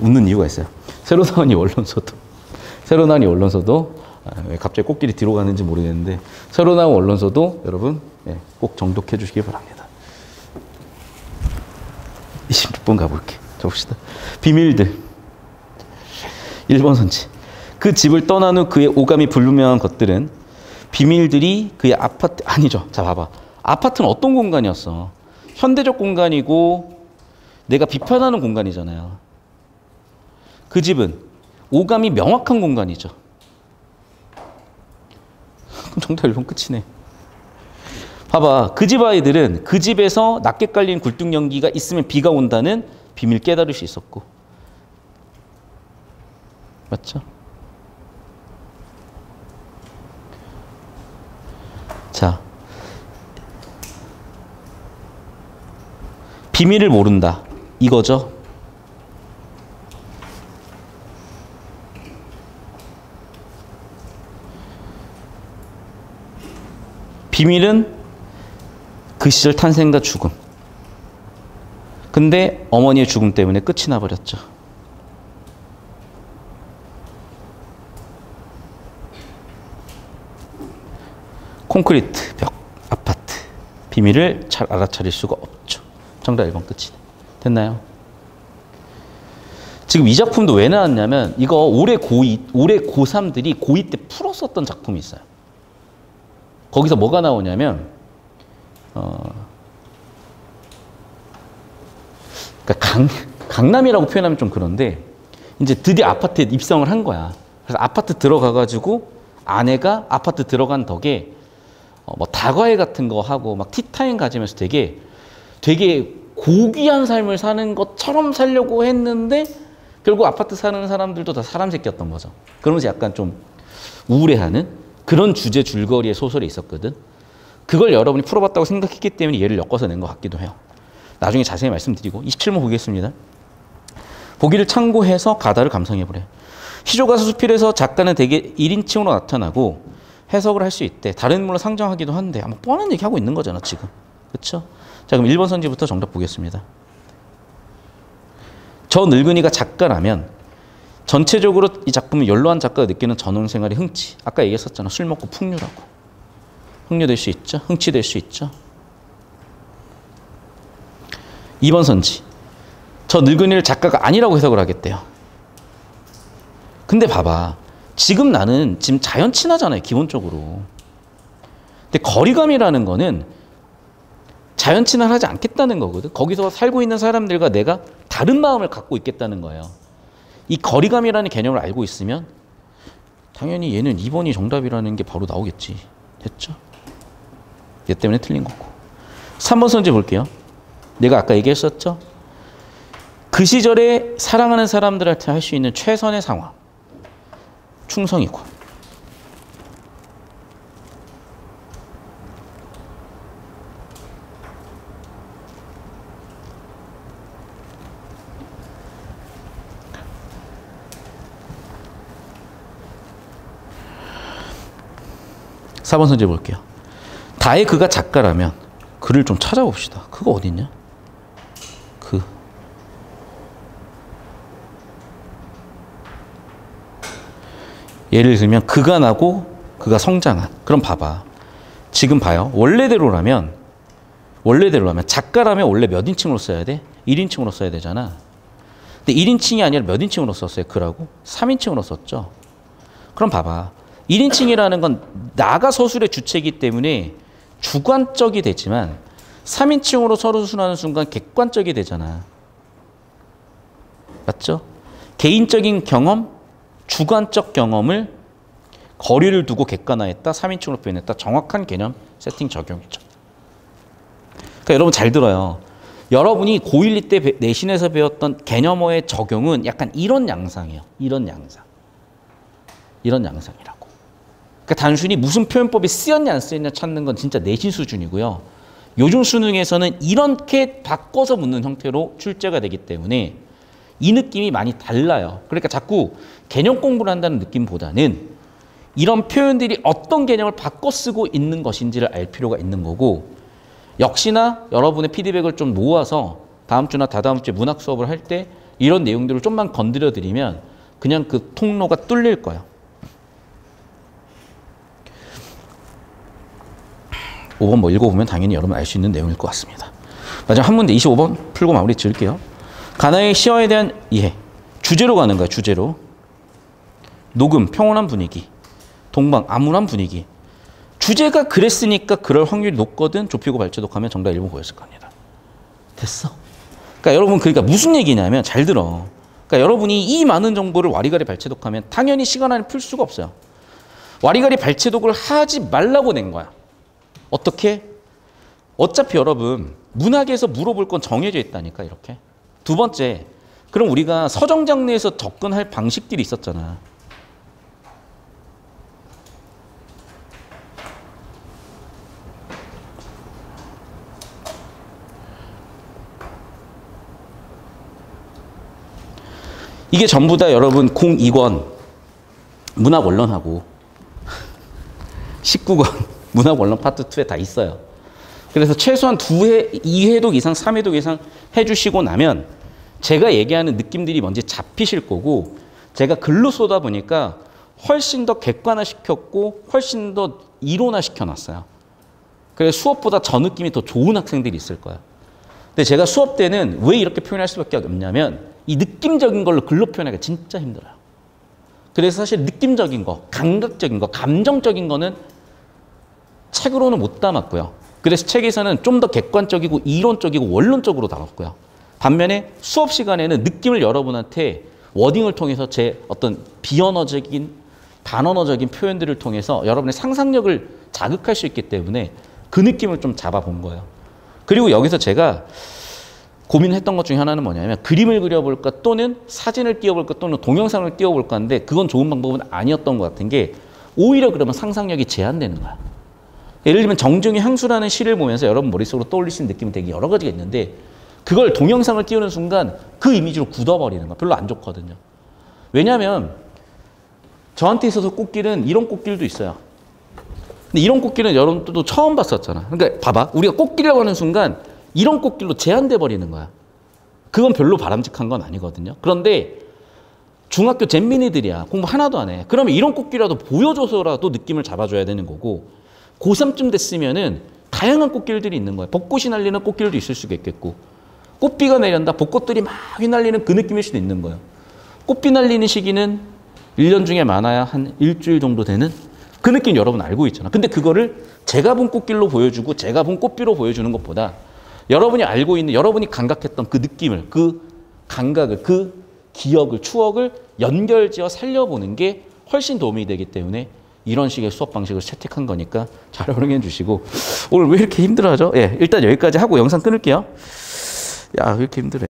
웃는 이유가 있어요. 새로 나온 이 원론서도 왜 갑자기 꽃길이 뒤로 가는지 모르겠는데 새로 나온 원론서도 여러분 꼭 정독해 주시기 바랍니다. 26번 가볼게. 적읍시다. 비밀들. 1번 선지. 그 집을 떠난 후 그의 오감이 불분명한 것들은 비밀들이 그의 아파트 아니죠. 자 봐봐. 아파트는 어떤 공간이었어? 현대적 공간이고 내가 비판하는 공간이잖아요. 그 집은 오감이 명확한 공간이죠. 그럼 정답 1번 끝이네. 봐봐. 그 집 아이들은 그 집에서 낮게 깔린 굴뚝 연기가 있으면 비가 온다는 비밀 깨달을 수 있었고. 맞죠? 자, 비밀을 모른다. 이거죠. 비밀은 그 시절 탄생과 죽음. 근데 어머니의 죽음 때문에 끝이 나버렸죠. 콘크리트, 벽, 아파트. 비밀을 잘 알아차릴 수가 없죠. 정답 1번 끝이 됐나요? 지금 이 작품도 왜 나왔냐면 이거 올해 고3들이 고2 때 풀었었던 작품이 있어요. 거기서 뭐가 나오냐면 그러니까 강남이라고 표현하면 좀 그런데 이제 드디어 아파트에 입성을 한 거야. 그래서 아파트 들어가가지고 아내가 아파트 들어간 덕에 뭐 다과회 같은 거 하고 막 티타임 가지면서 되게 고귀한 삶을 사는 것처럼 살려고 했는데 결국 아파트 사는 사람들도 다 사람 새끼였던 거죠. 그러면서 약간 좀 우울해하는 그런 주제 줄거리의 소설이 있었거든. 그걸 여러분이 풀어봤다고 생각했기 때문에 얘를 엮어서 낸 것 같기도 해요. 나중에 자세히 말씀드리고 27번 보겠습니다. 보기를 참고해서 가다를 감상해보래. 시조가 수필에서 작가는 대개 1인칭으로 나타나고 해석을 할 수 있대. 다른 인물로 상정하기도 한데 뭐 뻔한 얘기하고 있는 거잖아 지금. 그렇죠? 자 그럼 1번 선지부터 정답 보겠습니다. 저 늙은이가 작가라면 전체적으로 이 작품은 연로한 작가가 느끼는 전원생활의 흥치. 아까 얘기했었잖아. 술 먹고 풍류라고. 흥류될 수 있죠. 흥치될 수 있죠. 2번 선지. 저 늙은이를 작가가 아니라고 해석을 하겠대요. 근데 봐봐. 지금 나는 지금 자연 친화잖아요. 기본적으로. 근데 거리감이라는 거는 자연 친화하지 않겠다는 거거든. 거기서 살고 있는 사람들과 내가 다른 마음을 갖고 있겠다는 거예요. 이 거리감이라는 개념을 알고 있으면 당연히 얘는 2번이 정답이라는 게 바로 나오겠지. 됐죠? 얘 때문에 틀린 거고. 3번 선지 볼게요. 내가 아까 얘기했었죠? 그 시절에 사랑하는 사람들한테 할 수 있는 최선의 상황. 충성이고. (4번) 선지 볼게요. 다의 그가 작가라면 글을 좀 찾아봅시다. 그거 어딨냐? 예를 들면 그가 나고 그가 성장한. 그럼 봐봐. 지금 봐요. 원래대로라면 작가라면 원래 몇 인칭으로 써야 돼? 1인칭으로 써야 되잖아. 근데 1인칭이 아니라 몇 인칭으로 썼어요? 그라고? 3인칭으로 썼죠. 그럼 봐봐. 1인칭이라는 건 나가 서술의 주체이기 때문에 주관적이 되지만 3인칭으로 서술하는 순간 객관적이 되잖아. 맞죠? 개인적인 경험, 주관적 경험을 거리를 두고 객관화했다, 3인칭으로 표현했다. 정확한 개념 세팅 적용이죠. 그러니까 여러분 잘 들어요. 여러분이 고1, 2 때 내신에서 배웠던 개념어의 적용은 약간 이런 양상이에요. 이런 양상. 이런 양상이라고. 그러니까 단순히 무슨 표현법이 쓰였냐 안 쓰였냐 찾는 건 진짜 내신 수준이고요. 요즘 수능에서는 이렇게 바꿔서 묻는 형태로 출제가 되기 때문에 이 느낌이 많이 달라요. 그러니까 자꾸 개념 공부를 한다는 느낌보다는 이런 표현들이 어떤 개념을 바꿔 쓰고 있는 것인지를 알 필요가 있는 거고, 역시나 여러분의 피드백을 좀 모아서 다음 주나 다다음 주에 문학 수업을 할 때 이런 내용들을 좀만 건드려 드리면 그냥 그 통로가 뚫릴 거예요. 5번 뭐 읽어보면 당연히 여러분 알 수 있는 내용일 것 같습니다. 마지막 한 문제 25번 풀고 마무리 지을게요. 가나의 시어에 대한 이해. 주제로 가는 거야. 주제로. 녹음, 평온한 분위기. 동방, 암울한 분위기. 주제가 그랬으니까 그럴 확률이 높거든. 좁히고 발췌독하면 정답 1번 보였을 겁니다. 됐어. 그러니까 여러분 그러니까 무슨 얘기냐면 잘 들어. 그러니까 여러분이 이 많은 정보를 와리가리 발췌독하면 당연히 시간 안에 풀 수가 없어요. 와리가리 발췌독을 하지 말라고 낸 거야. 어떻게? 어차피 여러분 문학에서 물어볼 건 정해져 있다니까 이렇게. 두 번째, 그럼 우리가 서정 장르에서 접근할 방식들이 있었잖아. 이게 전부 다 여러분 02권 문학 원론하고 19권 문학 원론 파트 2에 다 있어요. 그래서 최소한 2회독 이상, 3회독 이상 해주시고 나면 제가 얘기하는 느낌들이 뭔지 잡히실 거고, 제가 글로 쏘다 보니까 훨씬 더 객관화시켰고 훨씬 더 이론화시켜놨어요. 그래서 수업보다 저 느낌이 더 좋은 학생들이 있을 거예요. 근데 제가 수업 때는 왜 이렇게 표현할 수밖에 없냐면 이 느낌적인 걸로 글로 표현하기가 진짜 힘들어요. 그래서 사실 느낌적인 거, 감각적인 거, 감정적인 거는 책으로는 못 담았고요. 그래서 책에서는 좀 더 객관적이고 이론적이고 원론적으로 담았고요. 반면에 수업 시간에는 느낌을 여러분한테 워딩을 통해서 제 어떤 비언어적인, 반언어적인 표현들을 통해서 여러분의 상상력을 자극할 수 있기 때문에 그 느낌을 좀 잡아본 거예요. 그리고 여기서 제가 고민했던 것 중에 하나는 뭐냐면 그림을 그려볼까 또는 사진을 띄워볼까 또는 동영상을 띄워볼까 하는데 그건 좋은 방법은 아니었던 것 같은 게 오히려 그러면 상상력이 제한되는 거야. 예를 들면 정중의 향수라는 시를 보면서 여러분 머릿속으로 떠올리시는 느낌이 되게 여러 가지가 있는데 그걸 동영상을 띄우는 순간 그 이미지로 굳어버리는 거야. 별로 안 좋거든요. 왜냐하면 저한테 있어서 꽃길은 이런 꽃길도 있어요. 근데 이런 꽃길은 여러분들도 처음 봤었잖아. 그러니까 봐봐. 우리가 꽃길이라고 하는 순간 이런 꽃길로 제한돼 버리는 거야. 그건 별로 바람직한 건 아니거든요. 그런데 중학교 잼민이들이야. 공부 하나도 안 해. 그러면 이런 꽃길이라도 보여줘서라도 느낌을 잡아줘야 되는 거고, 고3쯤 됐으면은 다양한 꽃길들이 있는 거야. 벚꽃이 날리는 꽃길도 있을 수가 있겠고, 꽃비가 내린다. 벚꽃들이 막 휘날리는 그 느낌일 수도 있는 거예요. 꽃비 날리는 시기는 1년 중에 많아야 한 일주일 정도 되는 그 느낌 여러분 알고 있잖아. 근데 그거를 제가 본 꽃길로 보여주고 제가 본 꽃비로 보여주는 것보다 여러분이 알고 있는, 여러분이 감각했던 그 느낌을, 그 감각을, 그 기억을, 추억을 연결지어 살려보는 게 훨씬 도움이 되기 때문에 이런 식의 수업 방식을 채택한 거니까 잘 활용해 주시고, 오늘 왜 이렇게 힘들어하죠? 예, 일단 여기까지 하고 영상 끊을게요. 야, 왜 이렇게 힘들어?